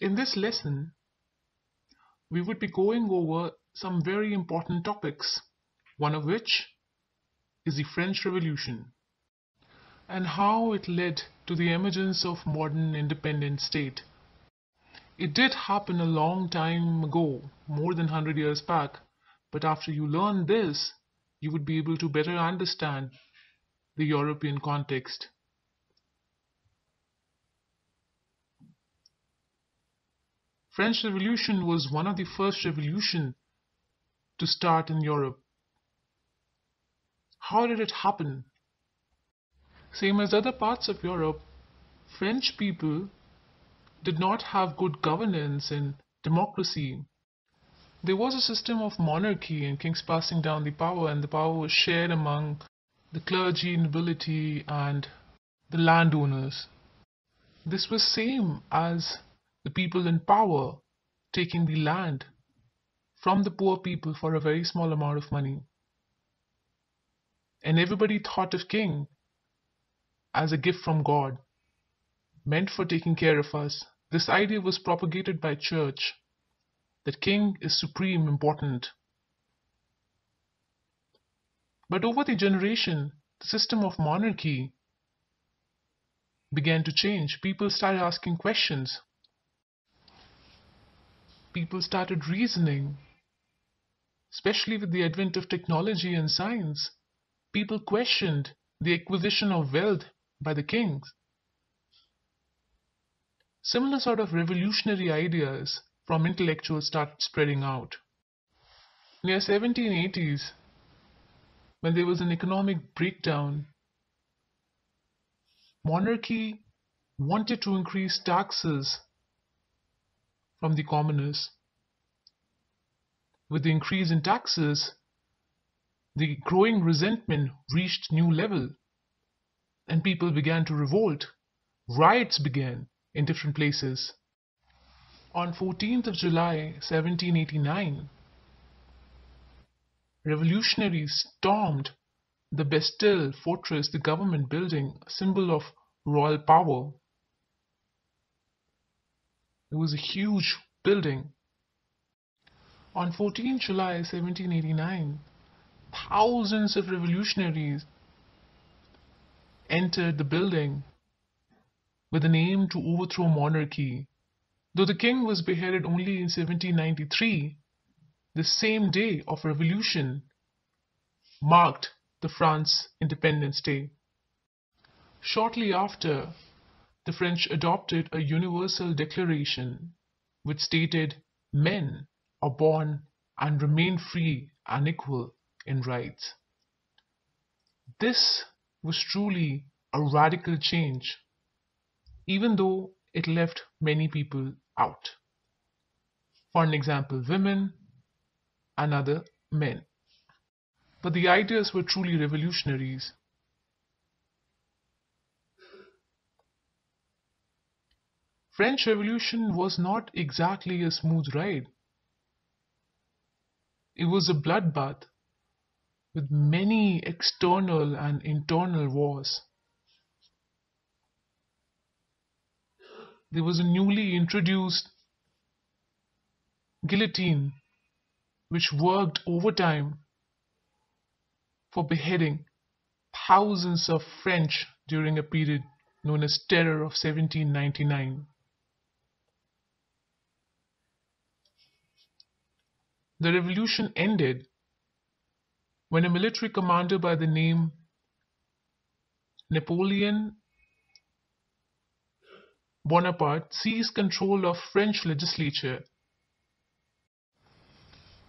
In this lesson, we would be going over some very important topics, one of which is the French Revolution and how it led to the emergence of modern independent state. It did happen a long time ago, more than 100 years back, but after you learn this, you would be able to better understand the European context. French Revolution was one of the first revolutions to start in Europe. How did it happen? Same as other parts of Europe, French people did not have good governance and democracy. There was a system of monarchy and kings passing down the power, and the power was shared among the clergy, nobility, and the landowners. This was same as the people in power taking the land from the poor people for a very small amount of money. And everybody thought of king as a gift from God, meant for taking care of us. This idea was propagated by church, that king is supreme important. But over the generation, the system of monarchy began to change. People started asking questions. People started reasoning, especially with the advent of technology and science. People questioned the acquisition of wealth by the kings. Similar sort of revolutionary ideas from intellectuals started spreading out. Near 1780s, when there was an economic breakdown, monarchy wanted to increase taxes from the commoners. With the increase in taxes, the growing resentment reached new level and people began to revolt. Riots began in different places. On 14th of July 1789, revolutionaries stormed the Bastille fortress, the government building, a symbol of royal power. It was a huge building. On 14th July 1789, thousands of revolutionaries entered the building with an aim to overthrow monarchy. Though the king was beheaded only in 1793, the same day of revolution marked the France Independence Day. Shortly after, the French adopted a universal declaration which stated men are born and remain free and equal in rights. This was truly a radical change, even though it left many people out. For an example, women and other men. But the ideas were truly revolutionaries. French Revolution was not exactly a smooth ride. It was a bloodbath with many external and internal wars. There was a newly introduced guillotine which worked overtime for beheading thousands of French during a period known as Terror of 1799. The revolution ended when a military commander by the name Napoleon Bonaparte seized control of French legislature,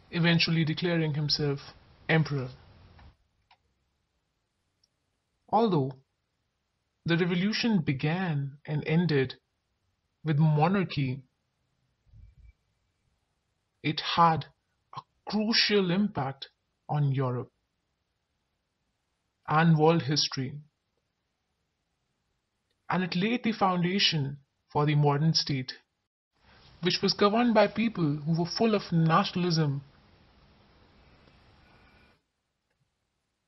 eventually declaring himself emperor. Although the revolution began and ended with monarchy, it had a crucial impact on Europe and world history, and it laid the foundation for the modern state, which was governed by people who were full of nationalism.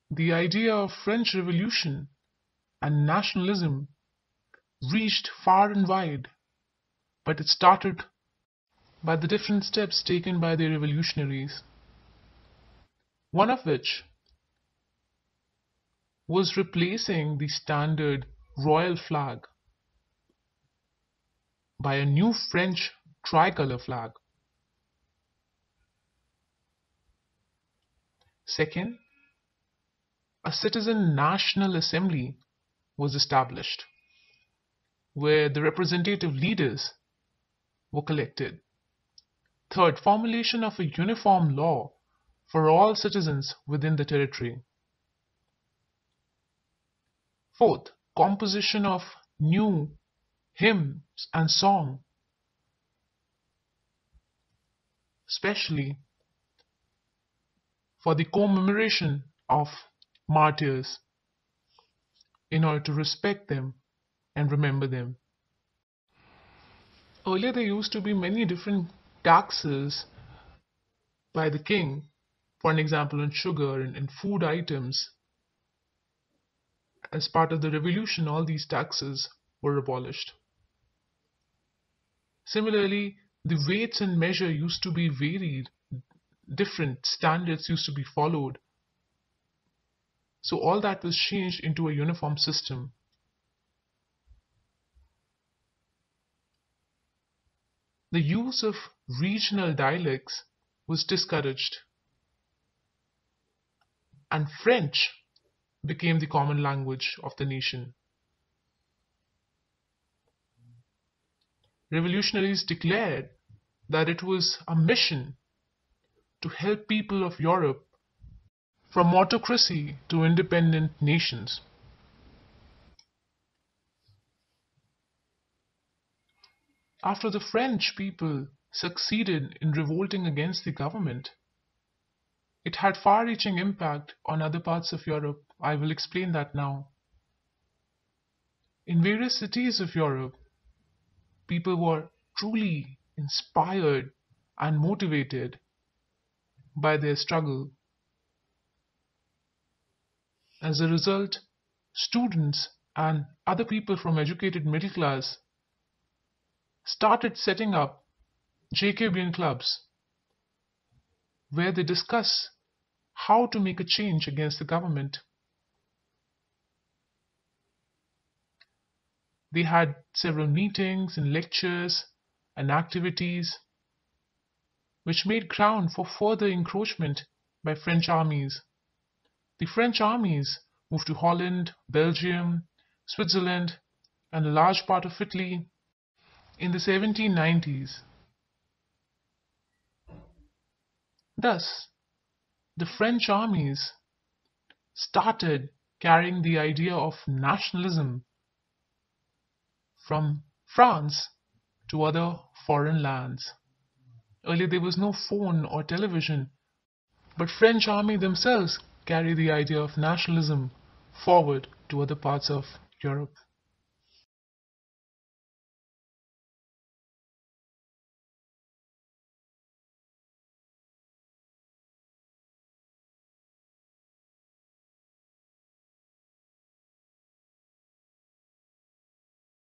The idea of French Revolution and nationalism reached far and wide, but it started by the different steps taken by the revolutionaries, one of which was replacing the standard royal flag by a new French tricolor flag. Second, a citizen national assembly was established where the representative leaders were collected. Third, formulation of a uniform law for all citizens within the territory. Fourth, composition of new hymns and song, especially for the commemoration of martyrs in order to respect them and remember them. Earlier, there used to be many different taxes by the king, for an example, on sugar and food items. As part of the revolution, all these taxes were abolished. Similarly, the weights and measure used to be varied, different standards used to be followed. So all that was changed into a uniform system. The use of regional dialects was discouraged, and French became the common language of the nation. Revolutionaries declared that it was a mission to help people of Europe from autocracy to independent nations. After the French people succeeded in revolting against the government, it had far-reaching impact on other parts of Europe. I will explain that now. In various cities of Europe, people were truly inspired and motivated by their struggle. As a result, students and other people from educated middle class started setting up Jacobean clubs where they discuss how to make a change against the government. They had several meetings and lectures and activities which made ground for further encroachment by French armies. The French armies moved to Holland, Belgium, Switzerland, and a large part of Italy in the 1790s. Thus, the French armies started carrying the idea of nationalism from France to other foreign lands. Earlier there was no phone or television, but French army themselves carry the idea of nationalism forward to other parts of Europe.